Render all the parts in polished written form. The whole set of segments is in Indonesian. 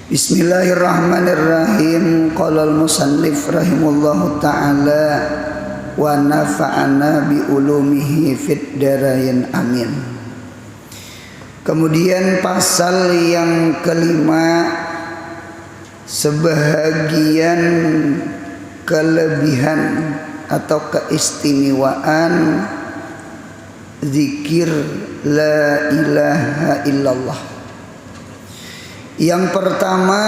Bismillahirrahmanirrahim. Qala al-musannif rahimahullahu ta'ala wa nafa'ana bi ulumihi fid darain amin. Kemudian pasal yang kelima, sebahagian kelebihan atau keistimewaan zikir la ilaha illallah. Yang pertama,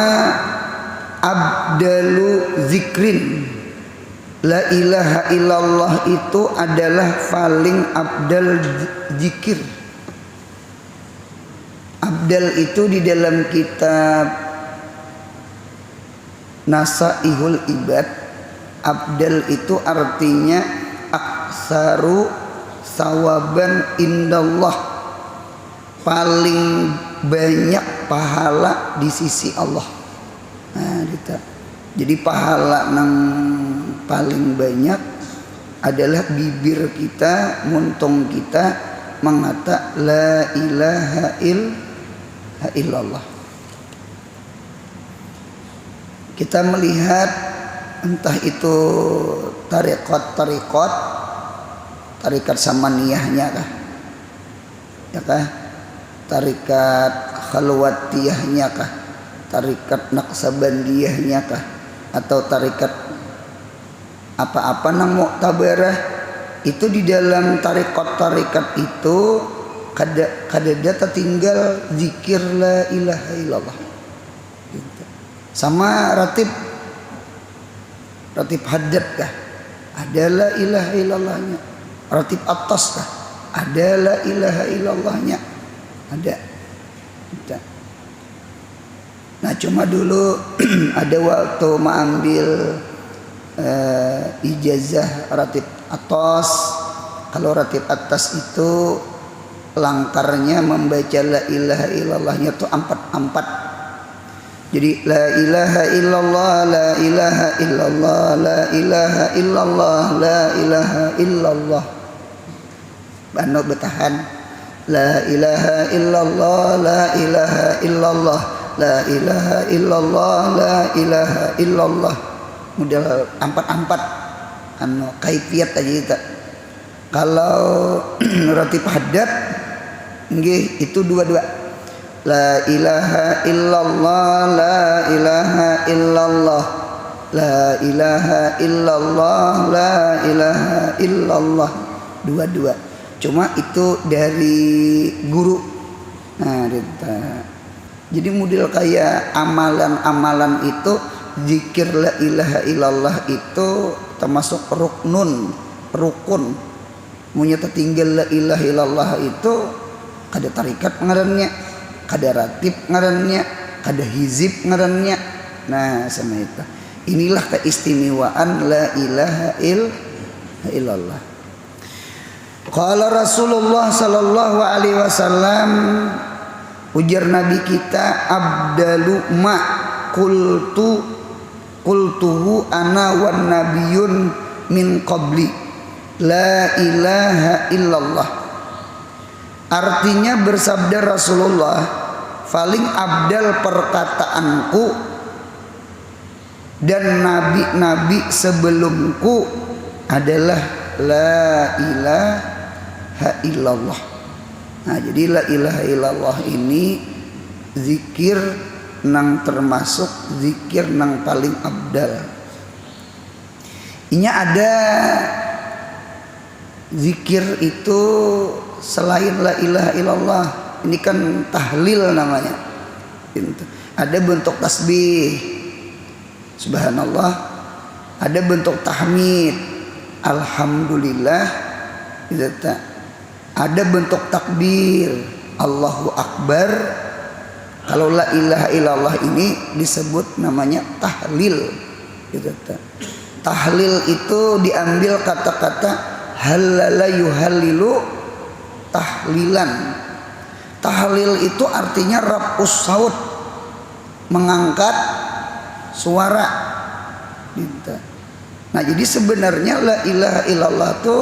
abdalu zikrin. La ilaha illallah itu adalah paling abdal zikir. Abdal itu di dalam kitab Nasaihul Ibad, abdal itu artinya aksaru sawaban indallah, paling banyak pahala di sisi Allah. Nah, jadi pahala yang paling banyak adalah bibir kita, muntung kita mengata la ilaha illallah. Kita melihat entah itu tarikat samaniyahnya kah, ya kah, tarikat khalwatiyahnya kah, tarikat naqsabandiyahnya kah, atau tarikat apa-apa nang mu'tabarah, itu di dalam tarikat itu kadada tertinggal zikir la ilaha illallah. Sama ratib haddad kah, ada la ilaha illallahnya. Ratib atas kah, ada la ilaha illallahnya. Ada. Nah, cuma dulu ada waktu mengambil ijazah ratib atas. Kalau ratib atas itu langkarnya membaca la ilaha illallahnya itu 4. Jadi la ilaha illallah, la ilaha illallah, la ilaha illallah, la ilaha illallah. Bano bertahan. La ilaha illallah, la ilaha illallah, la ilaha illallah, la ilaha illallah. Model 4 anu kaifiat aja kita. Kalau ratib haddad nggih itu 2. La ilaha illallah, la ilaha illallah, la ilaha illallah, la ilaha illallah. 2. Cuma itu dari guru. Nah, jadi model kayak amalan itu, zikir la ilaha illallah itu termasuk rukun. Munya tertinggal la ilaha illallah itu ada tarikat ngarannya, ada ratib ngarannya, ada hizib ngarannya. Nah, sama itu. Inilah keistimewaan la ilaha illallah. Qala Rasulullah sallallahu alaihi wasallam, ujar Nabi kita, abdalu ma qultuhu ana wan nabiyun min qabli la ilaha illallah. Artinya bersabda Rasulullah, paling abdal perkataanku dan nabi-nabi sebelumku adalah la ilaha illallah. Nah, jadi la ilaha illallah ini zikir nang termasuk zikir nang paling abdal. Inya ada zikir itu selain la ilaha illallah. Ini kan tahlil namanya. Ada bentuk tasbih, subhanallah. Ada bentuk tahmid, alhamdulillah. Ada bentuk takbir, Allahu akbar. Kalau la ilaha illallah ini disebut namanya tahlil. Tahlil itu diambil kata-kata halala yuhallilu tahlilan. Tahlil itu artinya raf'us saut, mengangkat suara. Nah, jadi sebenarnya la ilaha illallah itu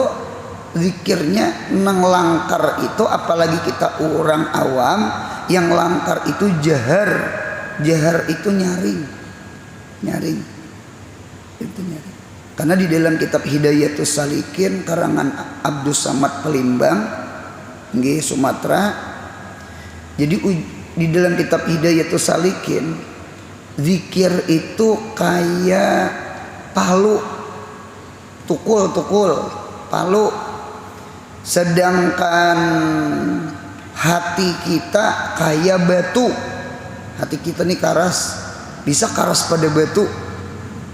zikirnya nang langkar itu, apalagi kita orang awam, yang langkar itu jahar jahar itu nyaring. Itu nyaring. Karena di dalam kitab Hidayatus Salikin karangan Abdus Samad Pelimbang nggih Sumatera. Jadi di dalam kitab Hidayatus Salikin zikir itu kayak palu, tukul palu, sedangkan hati kita kayak batu. Hati kita nih karas, bisa karas pada batu.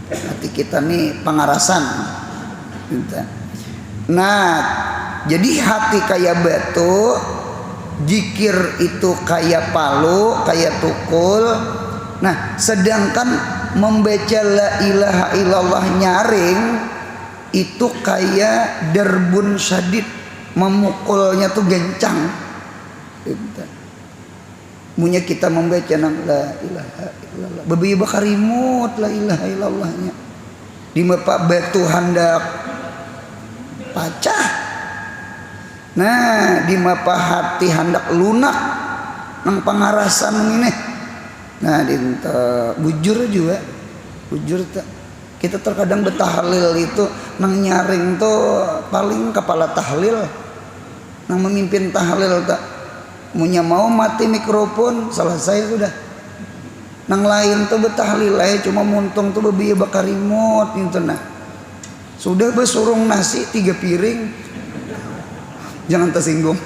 Hati kita nih pangarasan. Nah, jadi hati kayak batu, zikir itu kayak palu, kayak tukul. Nah, sedangkan membaca la ilaha illallah nyaring itu kayak derbun syadid, memukulnya tuh gencang. Munya kita membaca la ilaha illallah bebi bakarimut la ilaha illallahnya di mepa batu hendak pacah. Nah, di mapa hati hendak lunak nang pangarasan ini. Nah, dinta bujur tak kita terkadang betahlil itu nang nyaring tuh paling kepala tahlil nang memimpin tahlil tak munya mau mati mikrofon selesai sudah. Nang lain tuh betahlil cuma muntung tuh bebiya bakarimut gitu. Nah, sudah besurung nasi 3 piring jangan tersinggung.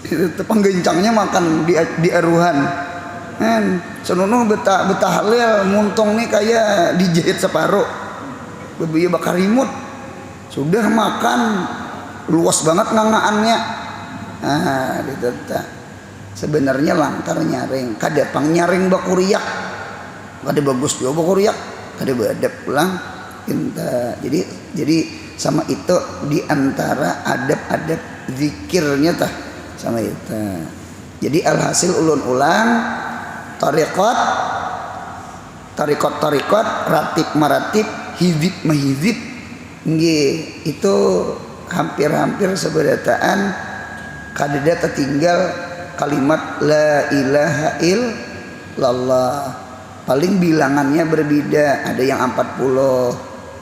Itu penggencangnya makan di aruhan kan senonoh betahlil muntung nih kayak dijahit separuh bebiya bakarimut sudah makan luas banget ngangaannya. Gitu tak. Sebenarnya lantar nyaring, kada pang nyaring bakuriak, kada bagus juga bakuriak, kada badap pulang. Jadi sama itu diantara adab-adab zikirnya tah sama itu. Jadi alhasil ulun ulang tarikot, ratib maratib, hizib mahizib, nggih itu hampir sebedataan. Kadeda tertinggal kalimat la ilaha illallah. Paling bilangannya berbeda, ada yang 40,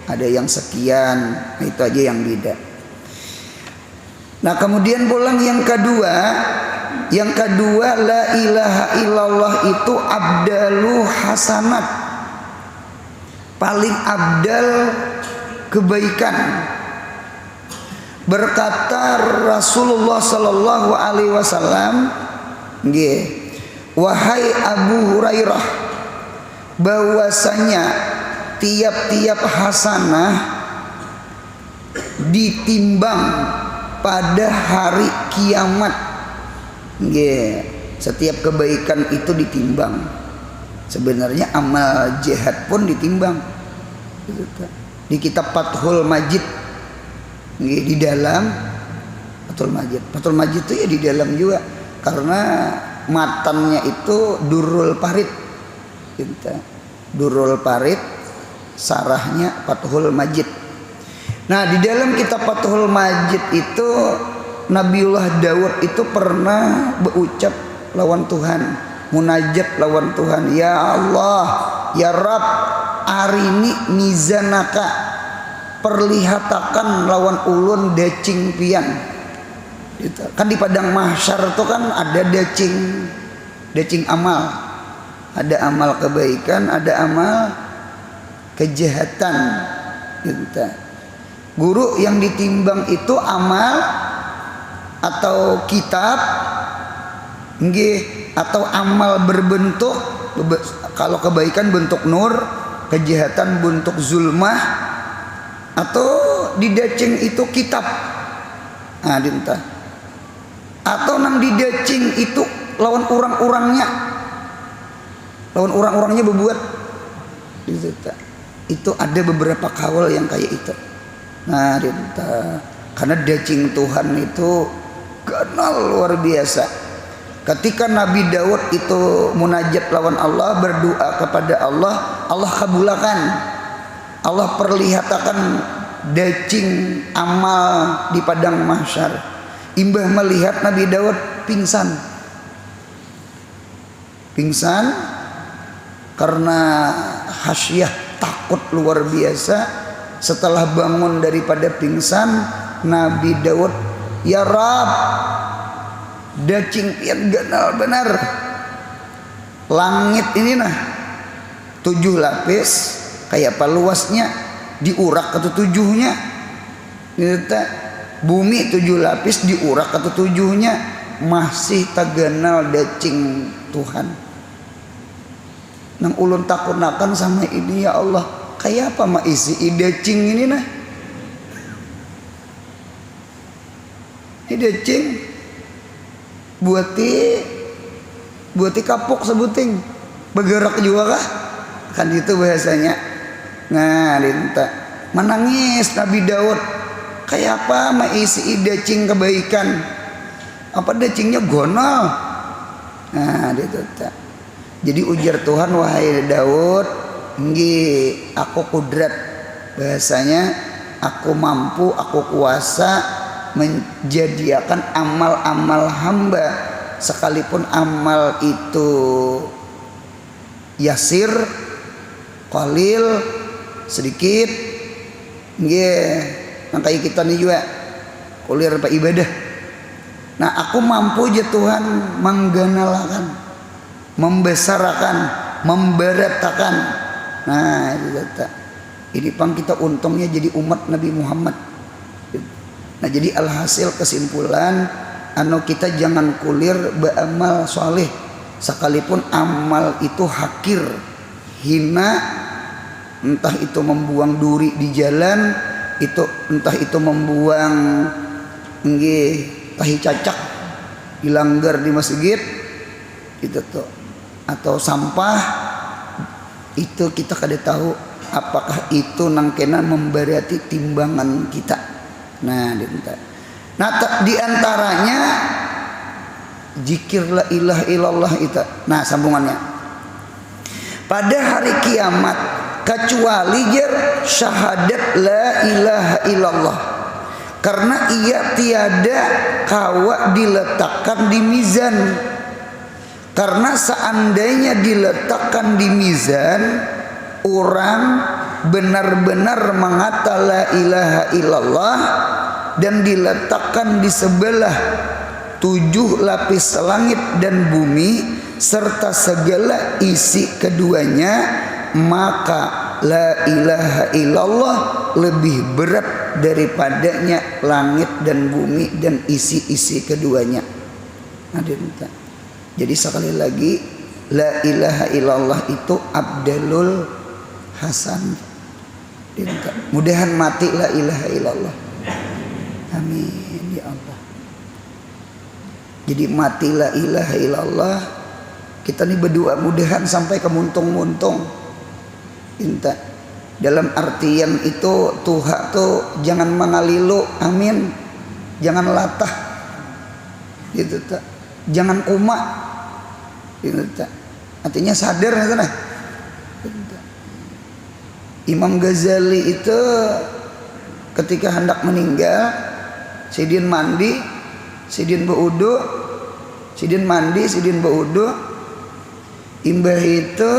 ada yang sekian. Nah, itu aja yang beda. Nah, kemudian pulang yang kedua la ilaha illallah itu abdalu hasanat. Paling abdal kebaikan. Berkata Rasulullah sallallahu alaihi wasallam, nggih, wahai Abu Hurairah, bahwasanya tiap-tiap hasanah ditimbang pada hari kiamat. Nggih, setiap kebaikan itu ditimbang. Sebenarnya amal jihad pun ditimbang. Di kitab Fathul Majid di dalam Fathul Majid itu ya di dalam juga karena matannya itu Durrul Parid. Durrul Parid sarahnya Fathul Majid. Nah, di dalam kitab Fathul Majid itu Nabiullah Daud itu pernah berucap lawan Tuhan, munajat lawan Tuhan, ya Allah, ya Rabb, arini mizanaka, perlihatakan lawan ulun decing pian. Gitu. Kan di padang mahsyar itu kan ada decing amal. Ada amal kebaikan, ada amal kejahatan. Gitu. Guru yang ditimbang itu amal atau kitab, nggih, atau amal berbentuk, kalau kebaikan bentuk nur, kejahatan bentuk zulmah, atau di decing itu kitab. Nah, dinta. Atau nang di decing itu lawan orang-orangnya. Lawan orang-orangnya berbuat. Itu ada beberapa kawal yang kayak itu. Nah, dinta. Karena decing Tuhan itu kenal luar biasa. Ketika Nabi Daud itu munajat lawan Allah, berdoa kepada Allah, Allah kabulakan. Allah perlihatkan decing amal di padang mahsyar. Imbah melihat Nabi Daud pingsan karena khasyah takut luar biasa. Setelah bangun daripada pingsan, Nabi Daud, ya Rab, dacing pian ganal benar. Langit ini nah 7 lapis, kayak apa luasnya, diurak ke 7-nya. Bumi 7 lapis diurak ke 7-nya, masih taganal dacing Tuhan. Nang ulun takunakan sama ini ya Allah, kayak apa mah isi dacing ini nah? Ini dacing buati kapuk sebuting bergerak juga kah? Kan itu bahasanya. Nah, dinta menangis Nabi Daud. Kayak apa mah isi dacing kebaikan? Apa dacingnya gonol? Nah, itu tak. Jadi ujar Tuhan, wahai Daud, nggih aku kudrat, bahasanya aku mampu, aku kuasa menjadikan amal-amal hamba, sekalipun amal itu yasir, qalil, sedikit, nggih. Nah kayak kita nih juga kuliah apa ibadah. Nah aku mampu aja Tuhan mengganalakan, membesarakan, memberatakan. Nah ini pang kita untungnya jadi umat Nabi Muhammad. Nah jadi alhasil kesimpulan, kita jangan kulir beramal soleh, sekalipun amal itu hakir, hina, entah itu membuang duri di jalan, entah itu membuang tahi cacak dilanggar di masjid itu tuh, atau sampah itu kita kada tahu apakah itu nangkena memberati timbangan kita. Nah diantaranya zikir la ilaha illallah itu. Nah sambungannya, pada hari kiamat kecuali syahadat la ilaha illallah, karena ia tiada kawa diletakkan di mizan. Karena seandainya diletakkan di mizan, orang benar-benar mengata la ilaha illallah dan diletakkan di sebelah 7 lapis langit dan bumi serta segala isi keduanya, maka la ilaha illallah lebih berat daripadanya langit dan bumi dan isi-isi keduanya. Jadi sekali lagi, la ilaha illallah itu abdalul hasan. Mudahan mati la ilaha illallah. Amin ya Allah. Jadi mati la ilaha illallah, kita nih berdoa mudahan sampai ke muntung-muntung. Inta dalam artian itu Tuhan tuh jangan mangalilu, amin. Jangan latah. Gitu tak. Jangan kumak. Gitu tak. Artinya sadar gitu nah. Imam Ghazali itu ketika hendak meninggal, sidin mandi, sidin berudu, sidin mandi, sidin berudu, imbah itu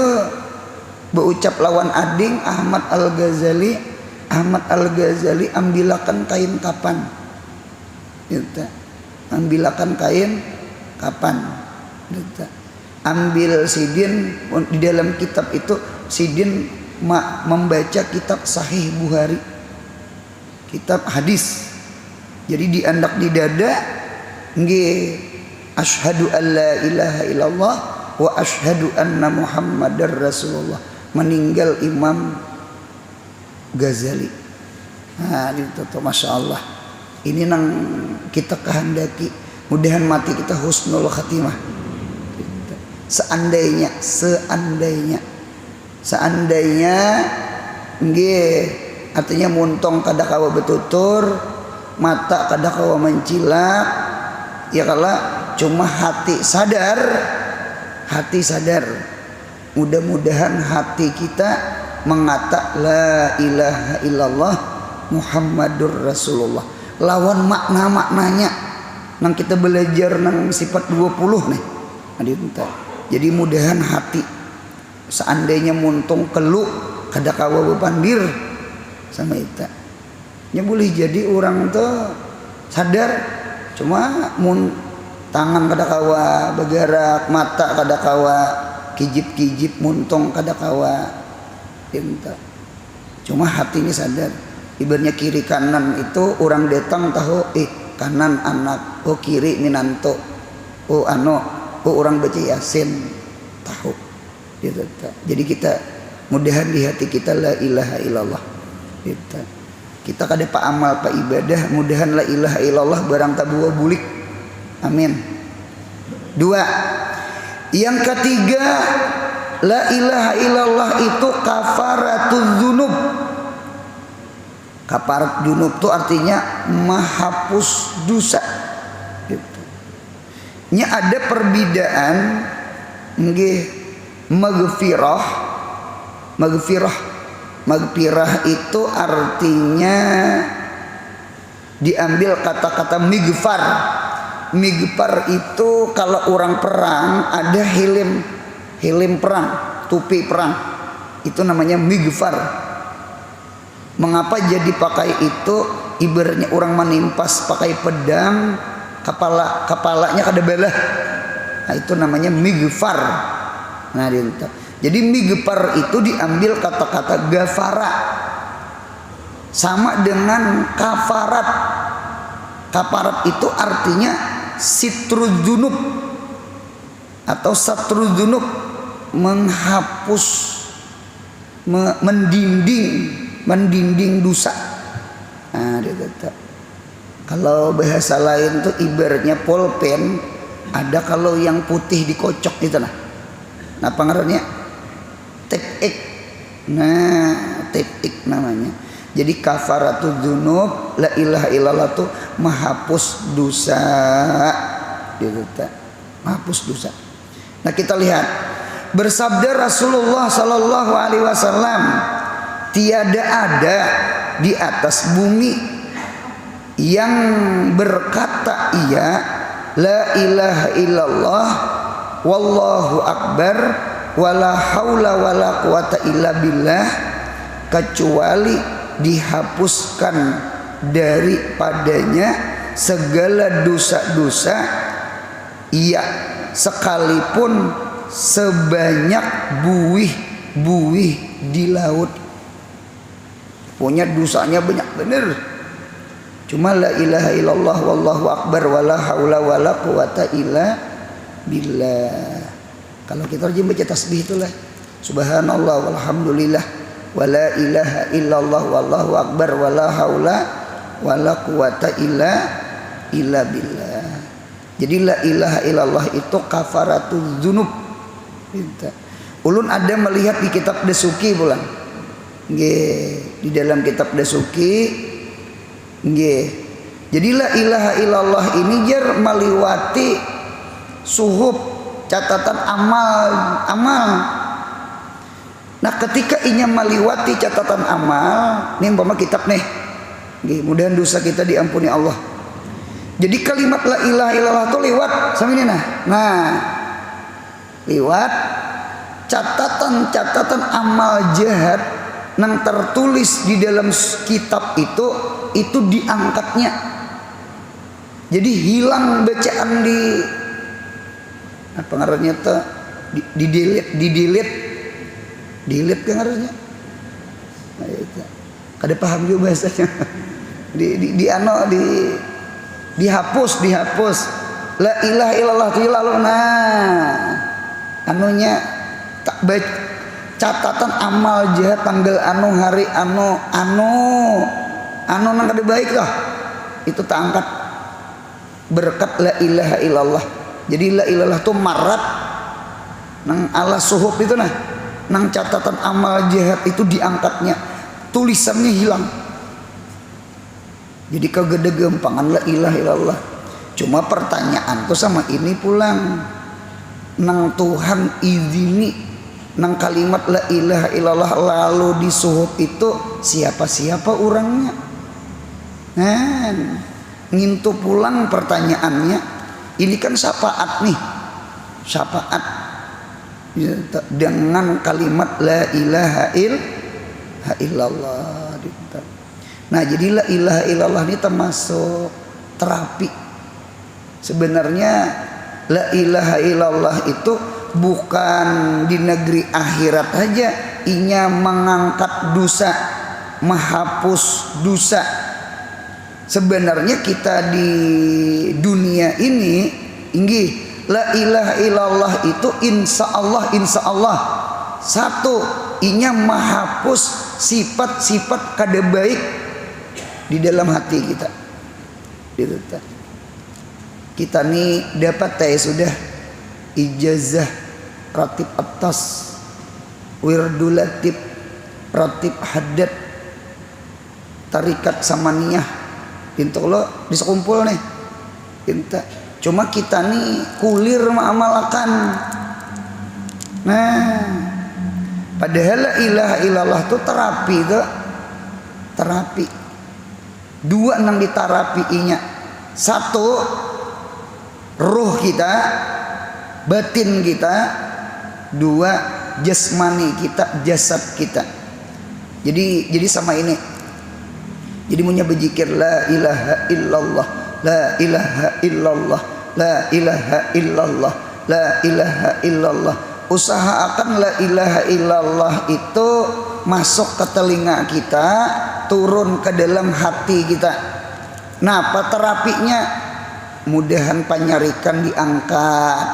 berucap lawan ading Ahmad Al-Ghazali, ambilakan kain kapan, gitu. Ambilakan kain kapan, gitu. Ambil sidin di dalam kitab itu, sidin membaca kitab Sahih Bukhari, kitab hadis. Jadi diandak di dada, nggih, asyhadu an la ilaha illallah wa asyhadu anna Muhammadar Rasulullah. Meninggal Imam Ghazali. Nah, itu tuh masya Allah. Ini nang kita kehendaki, mudahan mati kita husnul khatimah. Seandainya nggih, artinya muntung kada kawa betutur, mata kada kawa mencilak, ya kala cuma hati sadar. Mudah-mudahan hati kita mengata la ilaha illallah Muhammadur Rasulullah. Lawan makna-maknanya nang kita belajar nang sifat 20 nih. Jadi mudahan hati seandainya muntung kelu kada kawa bepandir sama ita nya boleh jadi orang tuh sadar cuma mun tangan kada kawa bergerak, mata kada kawa kijip-kijip, muntung kada kawa enta cuma hati ini sadar. Ibaratnya kiri kanan itu orang datang tahu kanan anak, oh kiri minanto, oh orang baca yasin tahu gitu. Jadi kita mudahan di hati kita la ilaha illallah kita kada pak amal pak ibadah mudahan la ilaha illallah barang tabuwa bulik amin. 2 yang ketiga la ilaha illallah itu kafaratuz dzunub. Kafarat dzunub itu artinya menghapus dosa gitu. Nya ada perbedaan nggih magfirah itu artinya diambil kata-kata migfar itu kalau orang perang ada helm perang, topi perang itu namanya migfar. Mengapa jadi pakai itu? Ibaratnya orang menimpas pakai pedang kepalanya kada belah, nah itu namanya migfar. Nah jadi migfar itu diambil kata-kata gafara sama dengan kafarat. Kafarat itu artinya sitruz dzunub atau satruz dzunub, menghapus, mendinding dosa. Nah, kalau bahasa lain tuh ibaratnya pulpen, ada kalau yang putih dikocok gitu nah pengaruhnya tepik. Nah tepik namanya. Jadi kafaratuz dzunub la ilaha illallah tuh menghapus dosa gitu, menghapus dosa. Nah kita lihat bersabda Rasulullah sallallahu alaihi wasallam, tiada ada di atas bumi yang berkata ia la ilaha illallah wallahu akbar wala haula wala quwata illa billah kecuali dihapuskan daripadanya segala dosa-dosa, ia sekalipun sebanyak buih di laut. Punya dosanya banyak bener. Cuma la ilaha illallah wallahu akbar wala haula wala quwata illa billah. Kalau kita rajin baca tasbih itulah subhanallah walhamdulillah wala ilaha illallah wallahu akbar wala haula wala quwata illa billah. Jadi la ilaha illallah itu kafaratuz dzunub. Ulun ada melihat di kitab Dasuki pulang. Nggih, di dalam kitab Dasuki nggih. Jadi la ilaha illallah ini jar meliwati suhub catatan amal. Nah ketika inya meliwati catatan amal, nih umpama kitab nih, mudah-mudahan dosa kita diampuni Allah. Jadi kalimat la ilaha illallah itu lewat sama ini nah lewat catatan amal jahat yang tertulis di dalam kitab itu diangkatnya. Jadi hilang bacaan pengaruhnya tuh di delete kan harusnya. Kada paham juga bahasanya. Dihapus. La ilaha illallah itu lalu anunya tak baik catatan amal jahat tanggal hari nang kada baik lah. Itu tak angkat berkat la ilaha illallah. Jadi la ilallah itu marat nang ala suhub itu nang catatan amal jahat itu diangkatnya, tulisannya hilang. Jadi kagede gempangan la ilaha illallah. Cuma pertanyaan tuh sama ini pulang, nang Tuhan izini nang kalimat la ilaha illallah lalu disuhub itu siapa orangnya? Ngintu pulang pertanyaannya. Ini kan syafaat nih, syafaat. dengan kalimat la ilaha illallah. Nah, jadi la ilaha illallah ini termasuk terapi. Sebenarnya la ilaha illallah itu bukan di negeri akhirat aja, inya mengangkat dosa, menghapus dosa. Sebenarnya kita di dunia ini inggih la ilaha illallah itu insya Allah satu, inya menghapus sifat-sifat kada baik di dalam hati kita. Kita nih dapat sudah ijazah ratib atas, wirdul latib, ratib haddad, tarikat samaniyah, pintu lo bisa kumpul nih. Cuma kita nih kulir mengamalkan. Nah, padahal la ilaha illallah itu terapi tuh. Terapi. Dua nang diterapi inya. Satu, ruh kita, batin kita. Dua, jasmani kita, jasad kita. Jadi sama ini. Jadi punya berzikir la ilaha illallah, la ilaha illallah, la ilaha illallah, la ilaha illallah. Usahakan la ilaha illallah itu masuk ke telinga kita, turun ke dalam hati kita. Nah, apa terapinya? Mudahan panyarikan diangkat,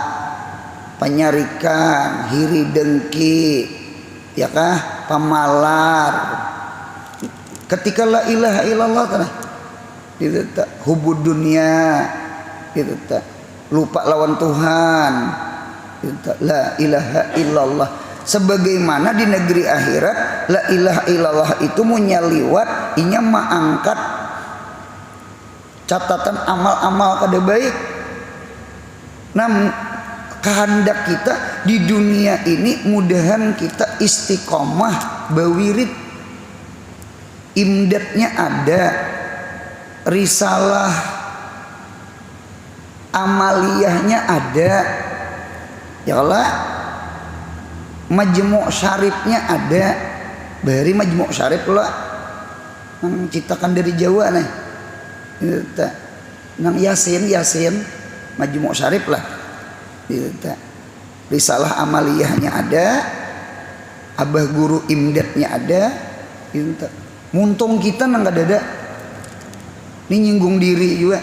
panyarikan hiri dengki, ya kah, pamalar. Ketika la ilaha illallah gitu tak, hubud dunia gitu tak, lupa lawan Tuhan gitu tak, la ilaha illallah. Sebagaimana di negeri akhirat la ilaha illallah itu menyaliwat inya mengangkat catatan amal-amal kada baik. Nah, kehendak kita di dunia ini mudahan kita istiqomah bawirid, imdadnya ada, risalah amaliyahnya ada, ya Allah, majmu' syarifnya ada. Bari majmu' syarif lah nang citakan dari Jawa nih, nang Yasin majmu' syarif lah, risalah amaliyahnya ada, abah guru imdadnya ada. Muntung kita nang gak ada. Ini nyinggung diri juga.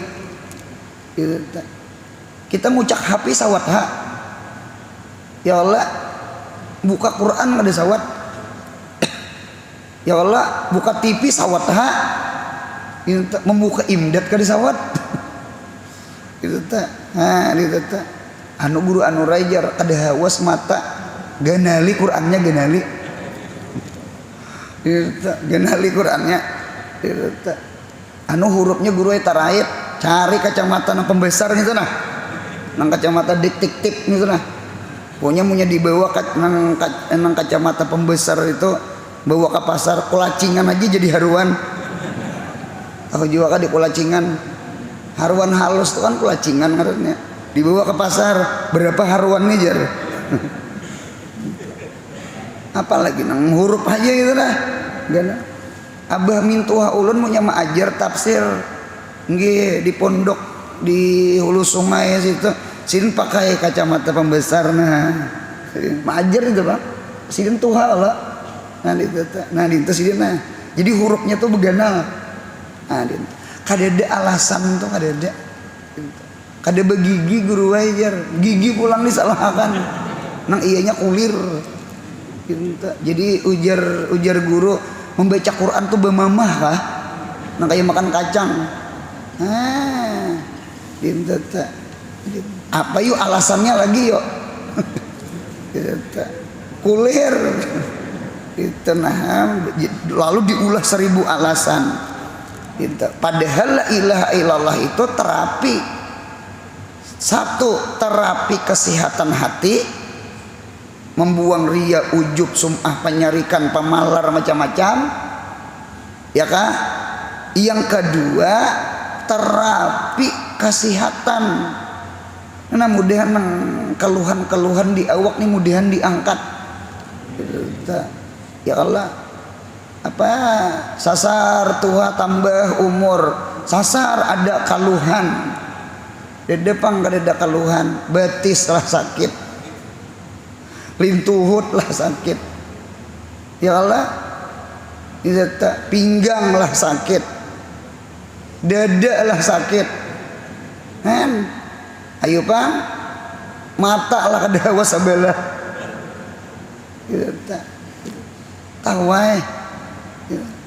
Kita ngucak HP sawat ha. Ya Allah, buka Quran gak ada sawat. Ya Allah, buka TV sawat ha. Membuka imdad gak ada sawat. Anu guru anu rajar kada hawas mata ganali Qurannya ganali. Ganali Qurannya. Anu hurufnya guru tarait, cari kacamata nang pembesar gitu nah. Nang kacamata dik-tik-tik gitu nah. Punya dibawa nang kacamata pembesar itu, bawa ke pasar kulacingan aja jadi haruan. Aku juga kan di kulacingan. Haruan halus itu kan kulacingan katanya. Dibawa ke pasar, berapa haruan nih jar. Apalagi nang huruf aja gitu nah. Gana. Abah mintuha ulun punya maajar tafsir nggih di pondok di hulu sungai situ. Sin pakai kacamata pembesar nah. Maajar itu, Bang. Sin tuha lah. Nah di sidin nah. Jadi hurufnya tuh beganal. Nah, kada ada alasan tuh kada ada. Kada begigi guru wajar, gigi pulang disalahkan. Nang iyanya kulir. Jadi ujar guru, membaca Quran tuh bemamah kah? Nang kayak makan kacang. Apa yuk alasannya lagi yuk? Kulir. Itu nah, lalu diulah 1000 alasan. Padahal la ilaha illallah itu terapi. Satu, terapi kesehatan hati, membuang ria, ujub, sum'ah, penyarikan, pemalar macam-macam, ya kah? Yang kedua, terapi kesehatan. Nah mudahan keluhan-keluhan di awak nih mudahan diangkat. Ya Allah, apa sasar tua tambah umur, sasar ada keluhan, di depan gak ada keluhan, betis lah sakit, lintuhut lah sakit. Ya Allah, pinggang lah sakit, dada lah sakit, kan? Ayo Bang, mata lah kadawa sabelah. Tawai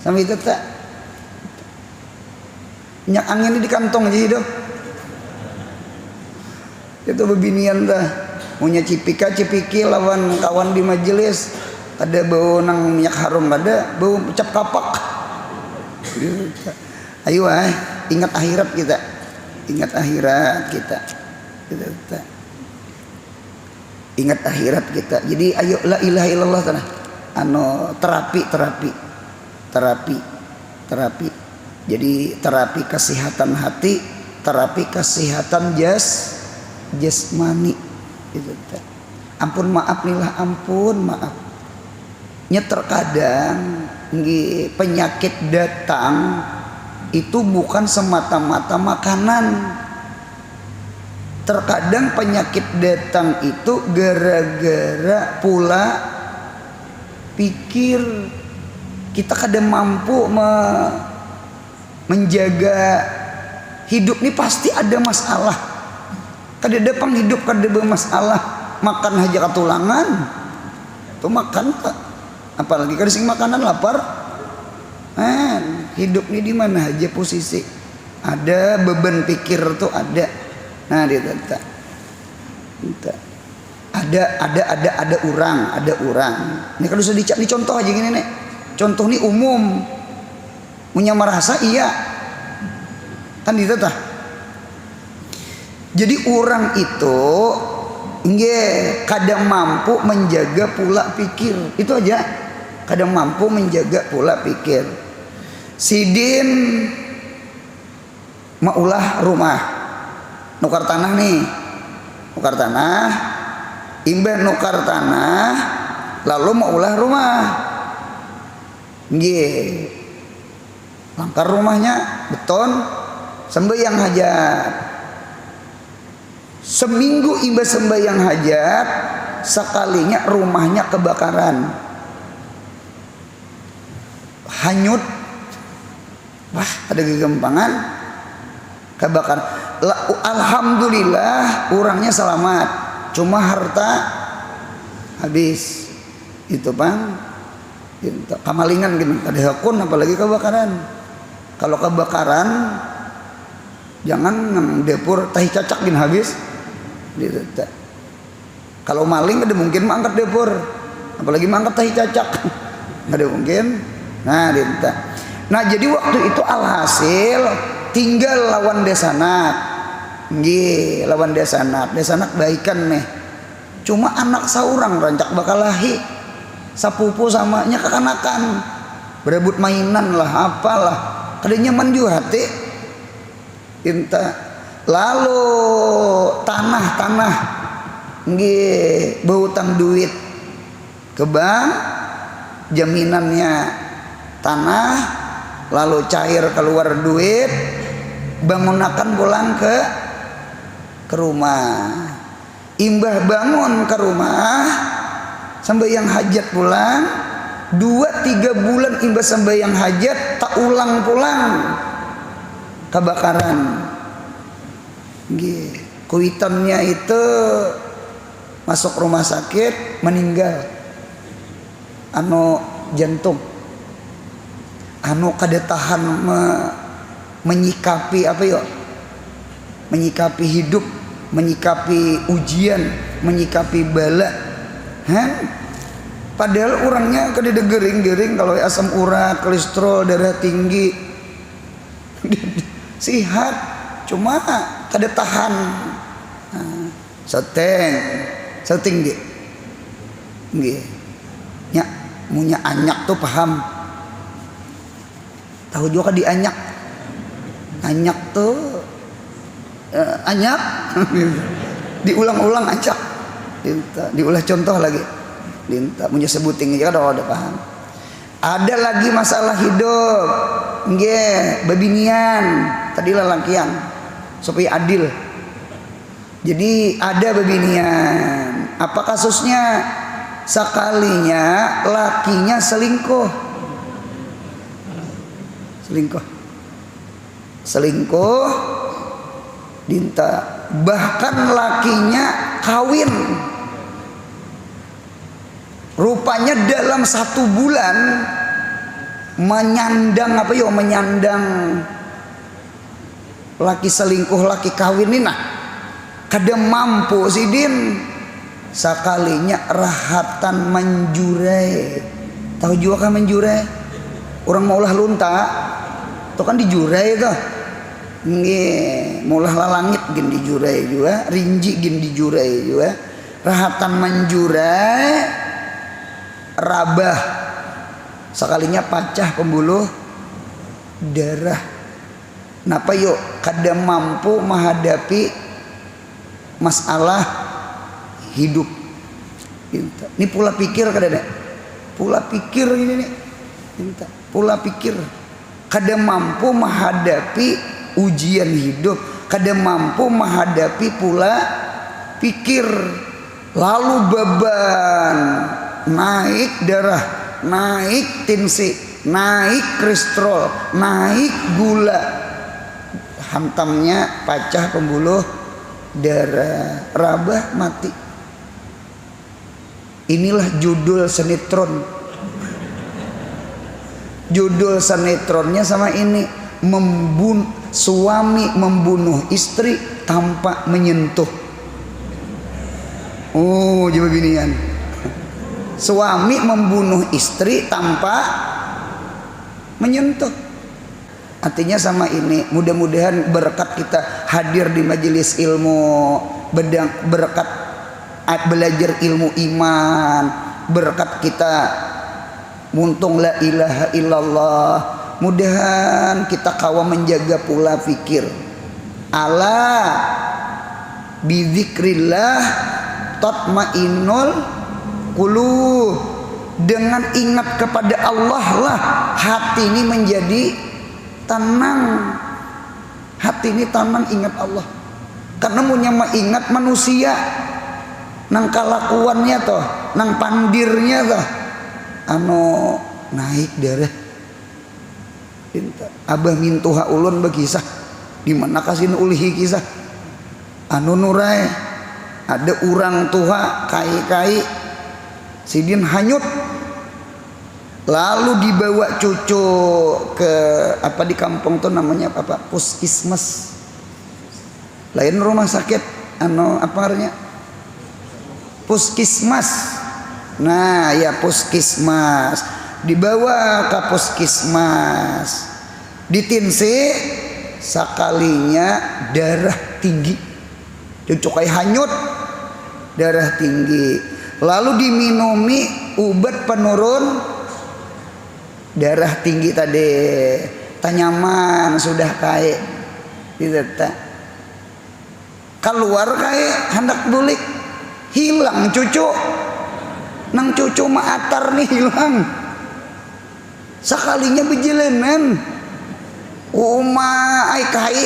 sampai itu tak minyak angin di kantong aja hidup. Itu bebinian dah punya cipiki lawan kawan di majelis, ada bau nang minyak harum, ada bau cap kapak. Ayo ingat akhirat kita, ingat akhirat kita. Ingat akhirat kita. Jadi ayo la ilaha illallah tanah. Terapi. Jadi terapi kesehatan hati, terapi kesehatan jasmani. Gitu. Ampun maaf nya terkadang penyakit datang itu bukan semata-mata makanan. Terkadang penyakit datang itu gara-gara pula pikir kita kadang mampu menjaga hidup ini pasti ada masalah. Kada depan hidup kada bermasalah, makan aja katulangan. Tuh makan tak, apalagi kada sing makanan lapar. Hidup ini di mana aja posisi. Ada beban pikir tuh ada. Nah dia tak. Ada orang. Ini kalau sudah dicap nih contoh aja gini nih. Contoh nih umum. Punya merasa iya. Kan itu tah. Jadi orang itu kadang mampu menjaga pula pikir. Itu aja. Kadang mampu menjaga pula pikir. Sidin maulah rumah. Nukar tanah nih. Nukar tanah. Imbah nukar tanah, lalu mau ulah rumah. Langkar rumahnya beton, sembahyang hajat. Seminggu imbah sembahyang hajat, sekalinya rumahnya kebakaran. Hanyut. Wah, ada kegempangan. Kebakaran. Alhamdulillah orangnya selamat. Cuma harta habis. Itu Bang, kamalingan gini, ada hakun apalagi kebakaran. Kalau kebakaran jangan dapur tahi cacak gini habis. Kalau maling ada mungkin mangkat dapur, apalagi mangkat tahi cacak. Ada mungkin. Nah jadi waktu itu alhasil tinggal lawan desanak. Lawan desanak baikan nih. Cuma anak seorang rancak bakal lahi, sapupu samanya kekanakan, berebut mainan lah apalah, kada nyaman juga hati. Inta lalu tanah berhutang duit ke bank, jaminannya tanah, lalu cair keluar duit, bangunakan pulang ke rumah. Imbah bangun ke rumah, sembahyang hajat pulang, 2-3 bulan imbah sembahyang hajat tak ulang pulang, kebakaran. Kuitannya itu masuk rumah sakit, meninggal. Jantung. Kada tahan menyikapi apa yuk? Menyikapi hidup, menyikapi ujian, menyikapi bala. Padahal orangnya kada gering-gering, kalau asam urat, kolesterol, darah tinggi, sehat, cuma kada tahan. Setting nya punya anyak tuh paham. Tahu juga di anyak. Anyak tuh anyak diulang-ulang anyak. diulah contoh lagi. Punya sebuting aja udah paham. Ada lagi masalah hidup, nggih, babinian, tadi lalakian supaya adil. Jadi ada babinian. Apa kasusnya? Sekalinya lakinya selingkuh. Dinta, bahkan lakinya kawin. Rupanya dalam 1 bulan menyandang laki selingkuh, laki kawin ini, nah kada mampu sidin sakalinya rahatan menjurai. Tahu juga kan menjurai? Orang maulah lunta itu kan dijurai tuh. Nggih, maulah lalangit gin dijurai juga, rinji gin dijurai juga. Rahatan menjurai rabah sekalinya pecah pembuluh darah. Napa yuk kada mampu menghadapi masalah hidup. Ini pula pikir kada nek? Pula pikir ini nih. Pula pikir kada mampu menghadapi ujian hidup, kada mampu menghadapi pula pikir. Lalu beban naik darah, naik tensi, naik kolesterol, naik gula, hantamnya pecah pembuluh darah, rabah, mati. Inilah judul sinetron. Judul sinetronnya sama ini, suami membunuh istri tanpa menyentuh. Oh, coba binian. Suami membunuh istri tanpa menyentuh. Artinya sama ini, mudah-mudahan berkat kita hadir di majelis ilmu, berkat belajar ilmu iman, berkat kita muntung la ilaha illallah, mudahan kita kawa menjaga pula fikir. Ala bizikrillah tatmainnul qulub. Dengan ingat kepada Allah lah hati ini menjadi tenang. Hati ini tenang ingat Allah. Karena punya ingat manusia nang kalakuannya toh, nang pandirnya toh naik darah. Abah mintuha ulun bekisah di mana kasih ulihi kisah nurai ada orang tua kai sidin hanyut, lalu dibawa cucu ke di kampung tuh namanya puskesmas, lain rumah sakit puskesmas. Nah ya puskesmas, dibawa ke puskesmas, ditinsi sakalinya darah tinggi, cucukai hanyut darah tinggi, lalu diminumi obat penurun darah tinggi tadi, tanyaman sudah kayak tidak keluar kayak hendak bulik, hilang cucu. Nang cucu maatar nih hilang. Sakalinya bejelenan. Uma ai kai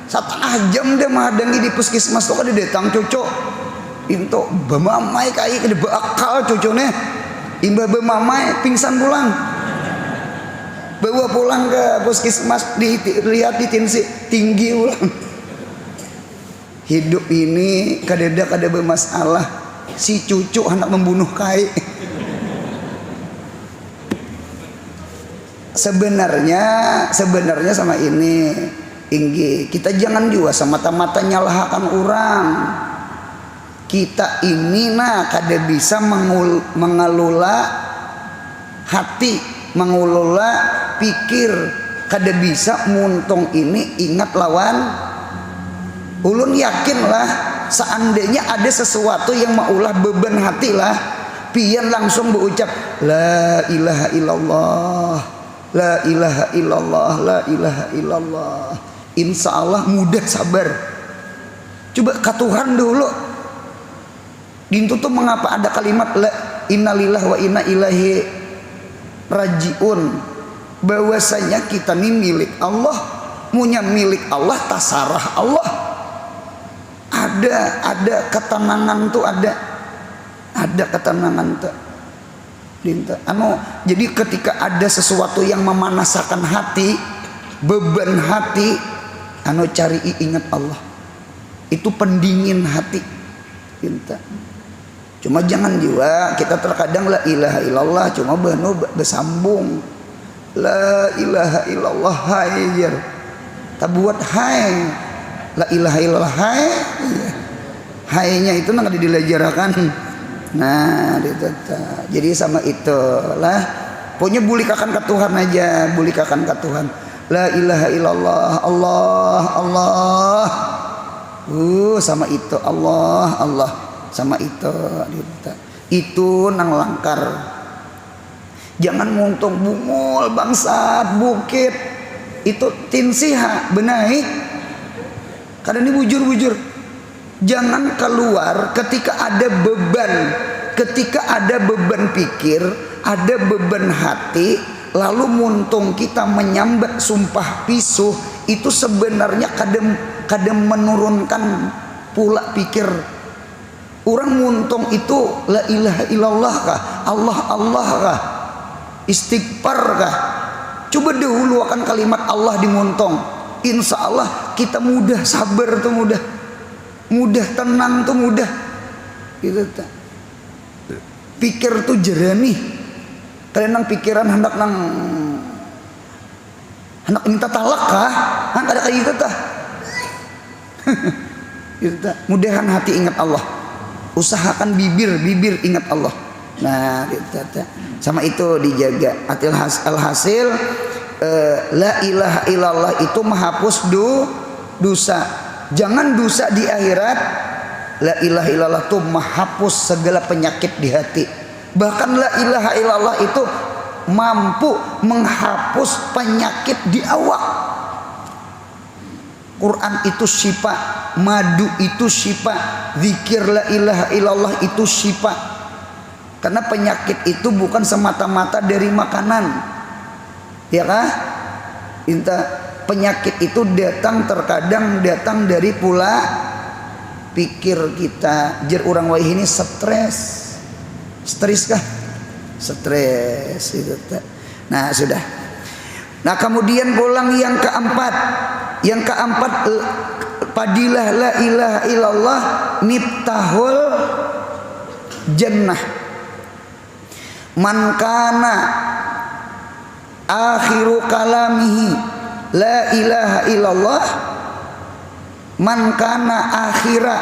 1/2 jam dia mahadangi di puskesmas tuh kan datang cucu. Into bamamai kai kada bakal cucune. Imba bamamai pingsan pulang. Bawa pulang ke puskesmas dilihat di tensi tinggi ulang. Hidup ini kada bermasalah. Si cucu anak membunuh kai. Sebenarnya sama ini inggi kita jangan juga semata-mata nyalahkan orang. Kita ini kada bisa mengelola hati, mengelola pikir, kada bisa muntung ini ingat lawan. Ulun yakin lah seandainya ada sesuatu yang maulah beban hati lah, pian langsung berucap la ilaha illallah, la ilaha illallah, la ilaha illallah. Insya Allah mudah sabar. Coba ke Tuhan dulu. Dintu tuh mengapa ada kalimat la innalillah wa inna ilaihi rajiun, bahwasanya kita ini milik Allah, punya milik Allah, tasarah Allah. Ada ketenangan tuh, ada ketenangan tuh. Jadi ketika ada sesuatu yang memanasakan hati, beban hati, cari ingat Allah. Itu pendingin hati. Cuma jangan juga kita terkadang la ilaha illallah cuma bersambung. La ilaha illallah hai. Tak buat hai. La ilaha illallah hai. Hai-nya itu nggak dilajarakan. Nah, jadi sama itulah. Pokoknya bulikakan ke Tuhan aja, bulikakan ke Tuhan. La ilaha illallah, Allah, Allah. Sama itu Allah, Allah. Sama itu. Itu nang langkar. Jangan muntung bungul bangsat bukit. Itu tinsiha benahi. Karena ini bujur-bujur. Jangan keluar ketika ada beban, ketika ada beban pikir, ada beban hati, lalu muntung kita menyambat sumpah pisuh, itu sebenarnya kadang menurunkan pula pikir. Orang muntung itu la ilaha illallah kah, Allah Allah kah, istighfar kah. Coba dahulu akan kalimat Allah dimuntung. Insya Allah kita mudah sabar tuh, mudah tenang tuh, mudah gitu. Pikir tuh jernih. Kalian nang pikiran hendak minta talak kah? Ada kayak gitu tah. Gitu. Mudahan hati ingat Allah. Usahakan bibir ingat Allah. Nah, gitu. Sama itu dijaga. Alhasil la ilaha illallah itu menghapus dosa. Jangan dosa di akhirat. La ilaha illallah itu menghapus segala penyakit di hati. Bahkan la ilaha illallah itu mampu menghapus penyakit di awak. Quran itu syifa, madu itu syifa, zikir la ilaha illallah itu syifa. Karena penyakit itu bukan semata-mata dari makanan, ya kah? Penyakit itu terkadang datang dari pula pikir kita. Jer orang waih ini stres kah? Stres itu. Nah sudah. Nah kemudian pulang yang keempat. Yang keempat, padilah la ilaha illallah miftahul jannah. Man kana akhiru kalamihi la ilaha illallah, man kana akhira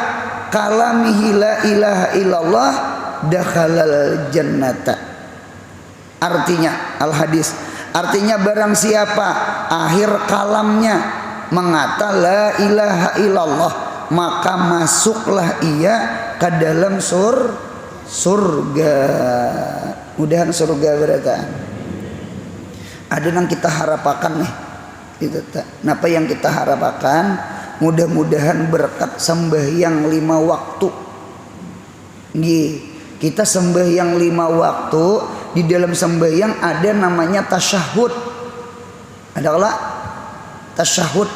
kalamihi la ilaha illallah dakhalal jannata. Artinya al-hadis, artinya barang siapa akhir kalamnya mengata la ilaha illallah, maka masuklah ia ke dalam surga. Mudahan surga berata. Ada yang kita harapakan nih. Itu apa yang kita harapakan? Mudah-mudahan berkat sembahyang 5 waktu. Kita sembahyang 5 waktu. Di dalam sembahyang ada namanya tasyahud. Ada kalau tasyahud.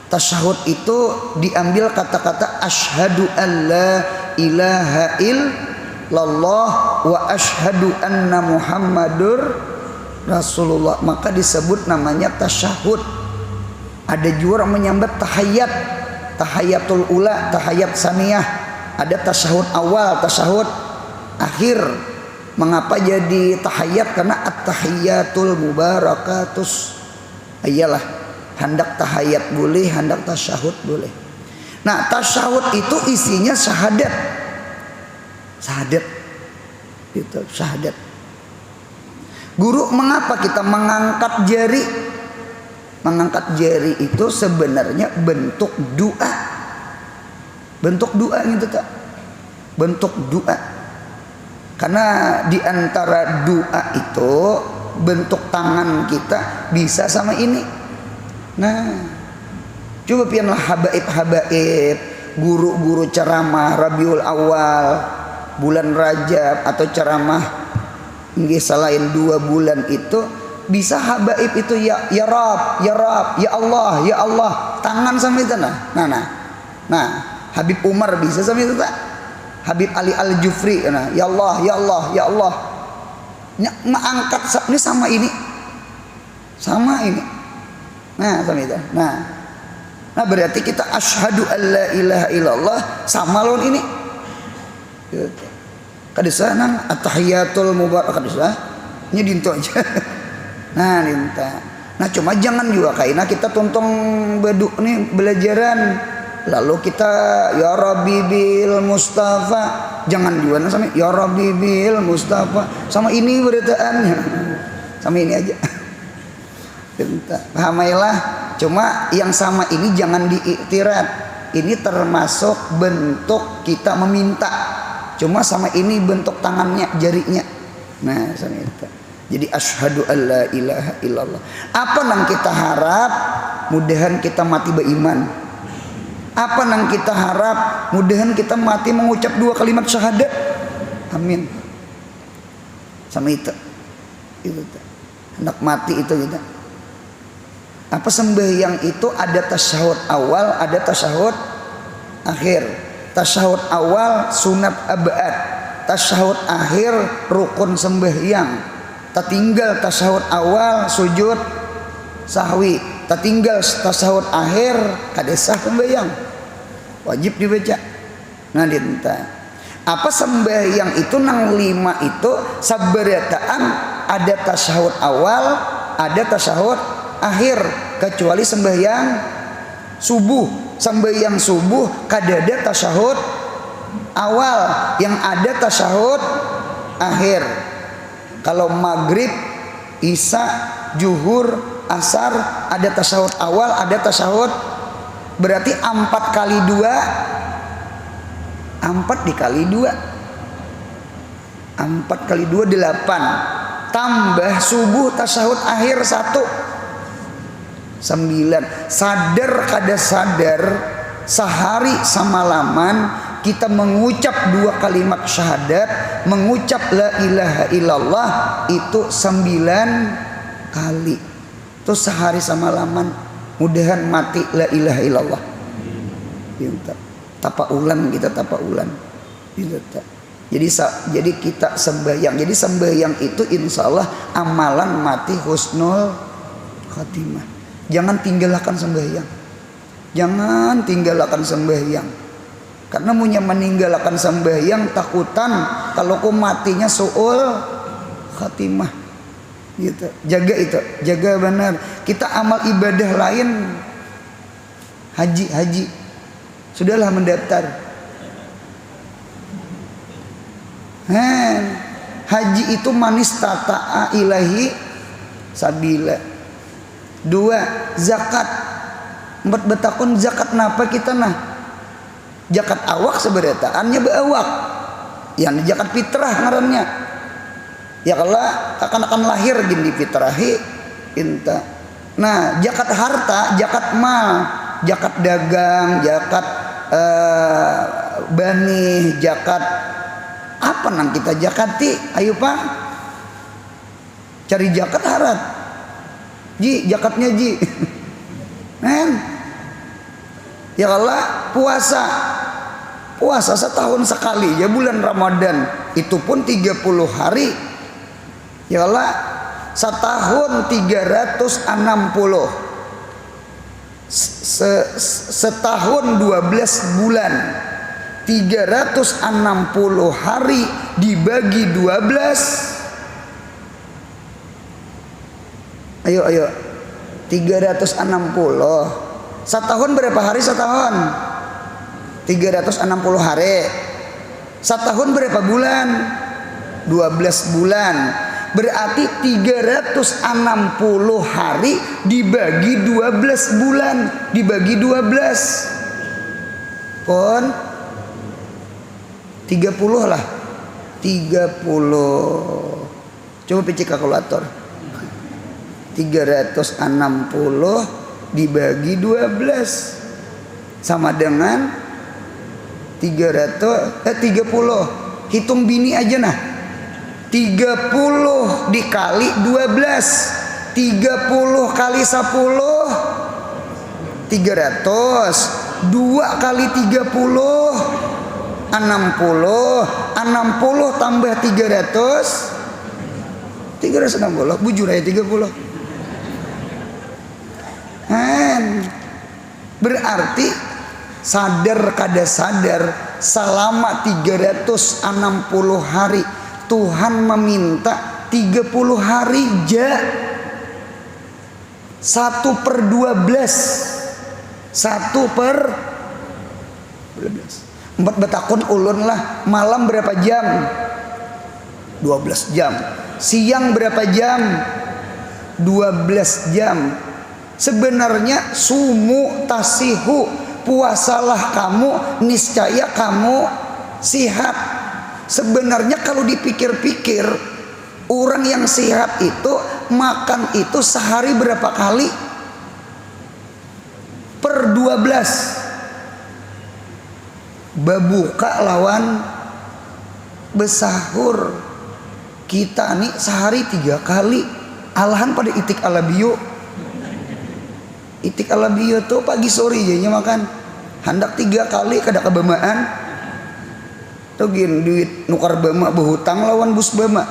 Tasyahud itu diambil kata-kata asyhadu an la ilaha illallah wa asyhadu anna muhammadur rasulullah, maka disebut namanya tasyahud. Ada juga orang menyambat tahiyat, tahiyatul ula, tahiyat saniyah. Ada tasyahud awal, tasyahud akhir. Mengapa jadi tahiyat? Karena at-tahiyatul mubarakatus. Iyalah, hendak tahiyat boleh, hendak tasyahud boleh. Nah, tasyahud itu isinya syahadat. Syahadat. Itu syahadat. Guru, mengapa kita mengangkat jari? Mengangkat jari itu sebenarnya bentuk doa. Bentuk doa gitu tak? Bentuk doa. Karena di antara doa itu bentuk tangan kita bisa sama ini. Nah, coba pianlah habaib, guru-guru ceramah Rabiul Awal, bulan Rajab atau ceramah nggih selain 2 bulan itu bisa habaib itu ya Rab, ya Rab, ya Allah, tangan sama itu nah Habib Umar bisa sama itu tak, Habib Ali Al-Jufri ya Allah angkat ini sama ini nah sama itu nah berarti kita asyhadu alla ilaha illallah sama lawan ini kadisa nang at-tahiyatul mubarak kadisa nya dinto aja nah cuma jangan juga kaina kita tontong beduk nih belajaran lalu kita ya Rabbi bil Mustafa, jangan juga sama ya Rabbi bil Mustafa sama ini beritaannya sama ini aja pahamailah. Cuma yang sama ini jangan diiktirat, ini termasuk bentuk kita meminta, cuma sama ini bentuk tangannya jarinya nah sama itu. Jadi asyhadu alla ilaha illallah. Apa nang kita harap mudahan kita mati beriman. Apa nang kita harap mudahan kita mati mengucap 2 kalimat syahadat. Amin. Sama itu hendak mati itu kita. Apa sembahyang itu ada tasyahud awal, ada tasyahud akhir. Tasyahud awal sunat abad, tasyahud akhir rukun sembahyang. Tertinggal tasyahud awal sujud sahwi, tertinggal tasyahud akhir kada sah sembahyang, wajib dibaca. Nah dinta apa sembahyang itu nang 5 itu sabarataan ada tasyahud awal, ada tasyahud akhir, kecuali sembahyang subuh. Sembahyang subuh kadada tasyahud awal, yang ada tasyahud akhir. Kalau maghrib, isya, juhur, asar ada tasyahud awal, ada tasyahud, berarti 4 kali 2 4 dikali 2 4 kali 2 8, tambah subuh tasyahud akhir 1 9. Sadar kada sadar sehari samalaman kita mengucap 2 kalimat syahadat, mengucap la ilaha illallah itu 9 kali. Itu sehari samalaman mudahan mati la ilaha illallah. Tapa ulan kita tapa ulan. Jadi kita sembahyang. Jadi sembahyang itu insya Allah amalan mati husnul khatimah. Jangan tinggalkan sembahyang. Jangan tinggalkan sembahyang. Karena punya meninggalkan sembahyang takutan kalau ku matinya suul khatimah. Gitu. Jaga itu, jaga benar. Kita amal ibadah lain haji. Sudahlah mendaftar. Haji itu manis tata'a ilahi sabila. 2 zakat. 4 betakun zakat napa kita zakat awak seberataannya beawak. Yang zakat fitrah ngarannya. Ya kalau akan lahir gini fitrahi inta. Nah, zakat harta, zakat mal, zakat dagang, zakat bani, zakat apa nang kita zakati? Ayo Pak. Cari zakat harat. Ji, zakatnya ji. Ya Allah, puasa setahun sekali ya bulan Ramadan, itu pun 30 hari. Ya Allah, setahun 360. Setahun 12 bulan. 360 hari dibagi 12. Ayo 360. Setahun berapa hari setahun? 360 hari. Setahun berapa bulan? 12 bulan. Berarti 360 hari dibagi 12 bulan, dibagi 12 pun 30 lah. 30. Coba pecah kalkulator. 360 dibagi 12 sama dengan 30. Hitung bini aja nah. 30 dikali 12. 30 kali 10 300. 2 kali 30 60. 60 tambah 300 360. Bujur aja 30. Berarti sadar kada sadar selama 360 hari Tuhan meminta 30 hari ja 1/12. 1/12. 4 betakun ulun lah. Malam berapa jam? 12 jam. Siang berapa jam? 12 jam. Sebenarnya sumu tasihu, puasalah kamu, niscaya kamu sihat. Sebenarnya kalau dipikir-pikir, orang yang sihat itu makan itu sehari berapa kali? Per 12. Babuka lawan besahur. Kita nih sehari 3 kali. Alahan pada itik alabiyo. Itik alabiyo tuh pagi sore jadinya makan. Handak 3 kali kada kebamaan. Tuh gin duit nukar bama berhutang lawan bus bama.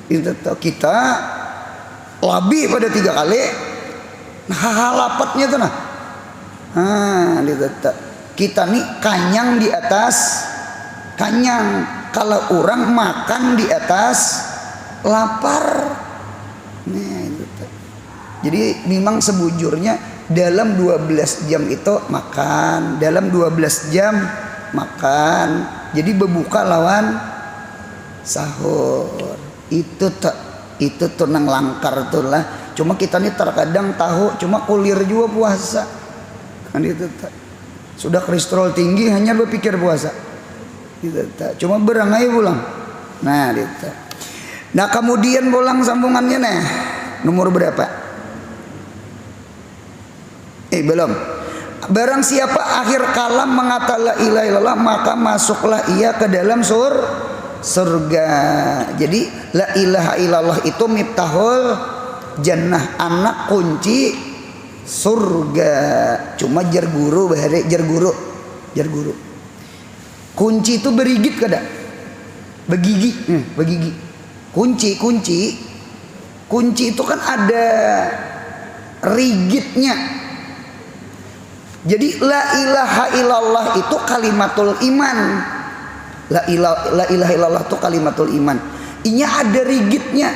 Itu kita lebih pada 3 kali. Nah halapatnya tuh nah. Kita nih kanyang di atas kanyang. Kalau orang makan di atas lapar. Nah itu. Jadi memang sebujurnya dalam 12 jam itu makan, dalam 12 jam makan. Jadi berbuka lawan sahur. Itu tuh nang langkar tuh lah. Cuma kita nih terkadang tahu cuma kulir juga puasa. Kan itu sudah kolesterol tinggi hanya berpikir puasa. Gitu, cuma berangai pulang. Nah itu. Nah kemudian pulang sambungannya nih. Nomor berapa? Belum. Barang siapa akhir kalam mengata la ilaha illallah maka masuklah ia ke dalam surga. Jadi la ilaha illallah itu miftahul jannah, anak kunci surga. Cuma jar guru bahare jar guru. Kunci itu berigit kada? Begigi, begigi. Kunci itu kan ada rigitnya. Jadi la ilaha illallah itu kalimatul iman. La ilaha illallah itu kalimatul iman. Inya ada rigitnya.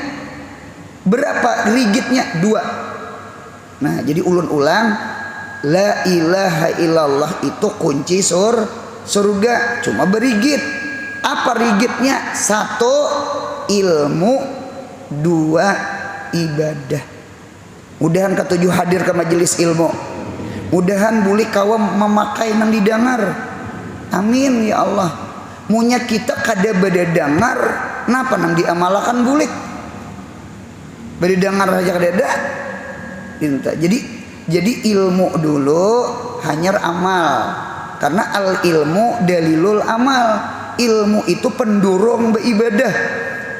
Berapa rigitnya? 2. Nah, jadi ulun ulang. La ilaha illallah itu kunci surga. Cuma berigit. Apa rigitnya? 1 ilmu, 2 ibadah. Mudahan ketujuh hadir ke majelis ilmu. Mudahan boleh kawam memakai nang didengar. Amin ya Allah. Munya kita kada beda dengar, napa nang diamalkan boleh. Beda dengar aja kada ada. Jadi ilmu dulu hanya amal. Karena al ilmu dalilul amal. Ilmu itu pendorong beribadah.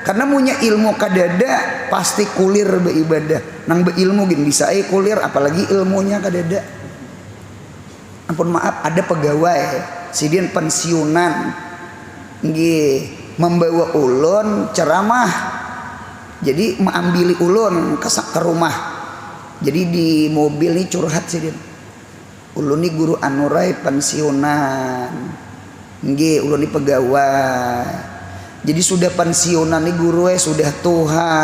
Karena punya ilmu kadada pasti kulir beribadah. Nang berilmu gin bisa kulir apalagi ilmunya kadada. Ampun maaf ada pegawai sidin pensiunan nggih membawa ulun ceramah. Jadi mengambil ulun ke rumah. Jadi di mobil nih curhat sidin. Ulun nih guru anurai pensiunan. Nggih ulun nih pegawai. Jadi sudah pensiunan nih guru sudah tua.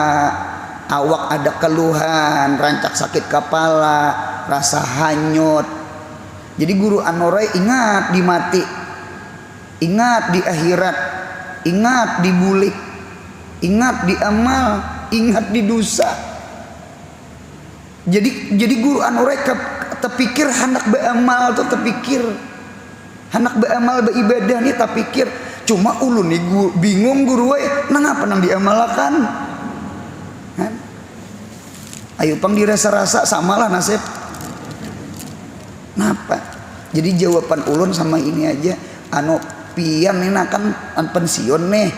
Awak ada keluhan, rancak sakit kepala, rasa hanyut. Jadi guru anurai ingat di mati, ingat di akhirat, ingat di bulik, ingat di amal, ingat di dosa. Jadi guru anurai terpikir hendak beramal tuh terpikir, hendak beramal beribadah nih terpikir. Cuma ulun nih bingung guru nang apa nang diamalkan? Kan? Ayo pang dirasa-rasa samalah nasib. Napa? Jadi jawaban ulun sama ini aja pian ini kan pensiun nih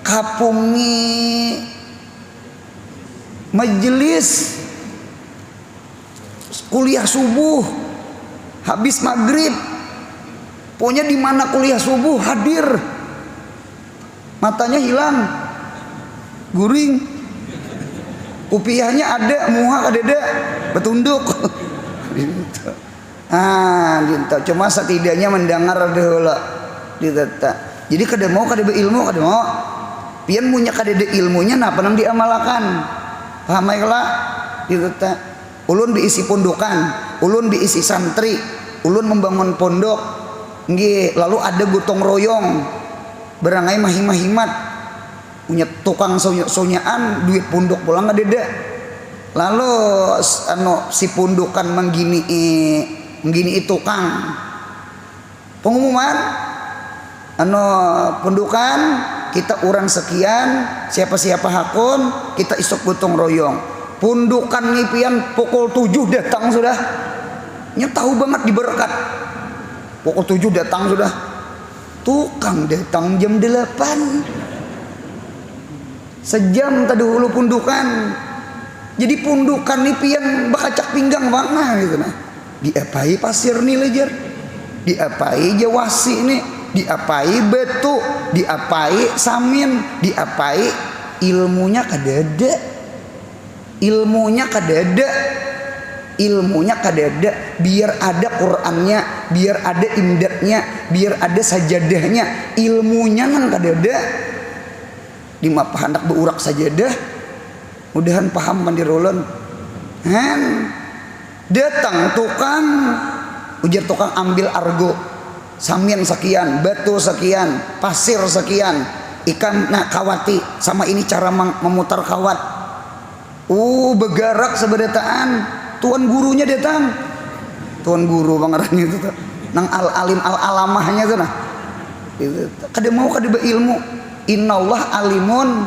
kapungi majelis kuliah subuh habis maghrib, pokoknya di mana kuliah subuh hadir, matanya hilang, guring, upiahnya ada, muha ada, betunduk. Gitu. Gitu. Cuma setidaknya mendengar dulu, gitu. Jadi kada mau kada beilmu kada mau, pian punya kada ada ilmunya, napa nang diamalkan, paham ya lah, gitu. Ulun diisi pondokan, ulun diisi santri, ulun membangun pondok, nggih, lalu ada gotong royong, berangai mahimat, punya tukang sonyaan, duit pondok pulang nggak ada. Lalu si pondokan menggini tukang pengumuman, pondokan kita orang sekian, siapa hakun, kita isok gotong royong. Pundukan nipian pukul 7 datang sudah. Nya tahu banget diberkat. Pukul 7 datang sudah. Tukang datang jam 8. Sejam tadi dulu pundukan. Jadi pundukan nipian bakacak pinggang mana gitu nah. Diapai pasir nih lejar. Diapai jawasi nih. Diapai betu, diapai samin, diapai ilmunya kadada. Ilmunya kadada, biar ada Qur'annya, biar ada imdadnya, biar ada sajadahnya, ilmunya nang kadada. Di mapah hendak berurak sajadah, mudahan paham mandirulun. Datang tukang, ujar tukang ambil argo, samian sekian, batu sekian, pasir sekian, ikan nak kawati, sama ini cara memutar kawat. Begarak sebedataan, tuan gurunya datang, tuan guru pangerannya itu tuh, nang alim alamahnya tuh nah, itu kada mau kada beilmu, innallah alimun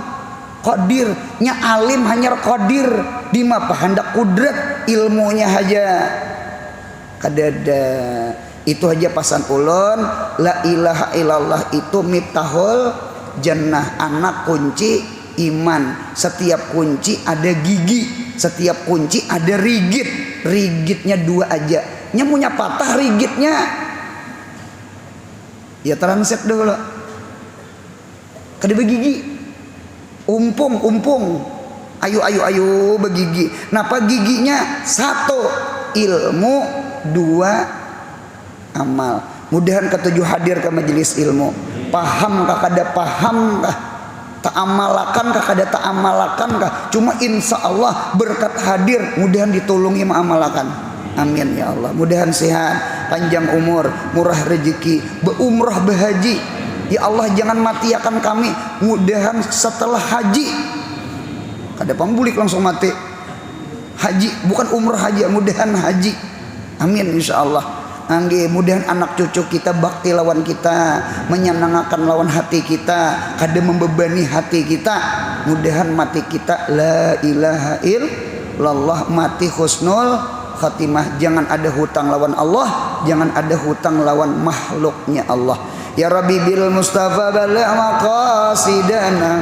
qadir, nya alim hanya qadir, di mapa hendak kudrat ilmunya aja kadada. Itu aja pasan ulun, la ilaha illallah itu miftahul jannah, anak kunci iman. Setiap kunci ada gigi, setiap kunci ada rigit. Rigitnya 2 aja, nya punya patah rigitnya ya transet dulu kada begigi, umpung ayu begigi. Napa giginya? 1 ilmu, 2 amal. Mudahan ketujuh hadir ke majelis ilmu, paham kah kada paham kah, ta'amalakan kah kada ta'amalakan kah, cuma insya Allah berkat hadir, mudahan ditolongi ma'amalakan. Amin ya Allah. Mudahan sehat, panjang umur, murah rezeki, beumrah berhaji. Ya Allah jangan matiakan kami, mudahan setelah haji kada pambulik langsung mati. Haji bukan umrah haji, mudahan haji. Amin insya Allah. Angge, mudahan anak cucu kita bakti lawan kita, menyenangkan lawan hati kita, kada membebani hati kita. Mudahan mati kita la ilaha illallah, mati husnul khatimah. Jangan ada hutang lawan Allah, jangan ada hutang lawan makhluknya Allah. Ya Rabbi bil Mustafa balagh maqasidana,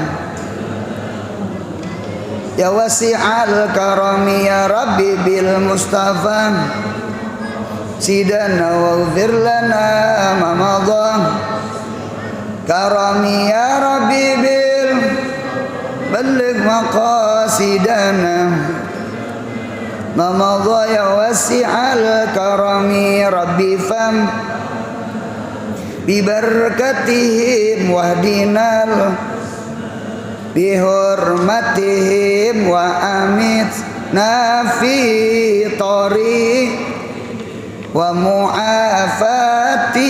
ya wasi'al karami, ya Rabbi bil Mustafa sidana waghfir lana ma madha karami, ya Rabbi bil balligh maqasidana ma madha ya wasi'al karami, Rabbi fam bi barakatihim wahdinal bi hurmatihim wa amit nafi tariq wa mu'afati.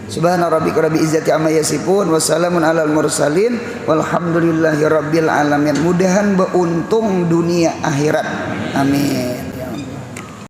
Subhana rabbika rabbil izzati amma yasifun wa salamun alal mursalin walhamdulillahi rabbil alamin. Mudahan beuntung dunia akhirat. Amin.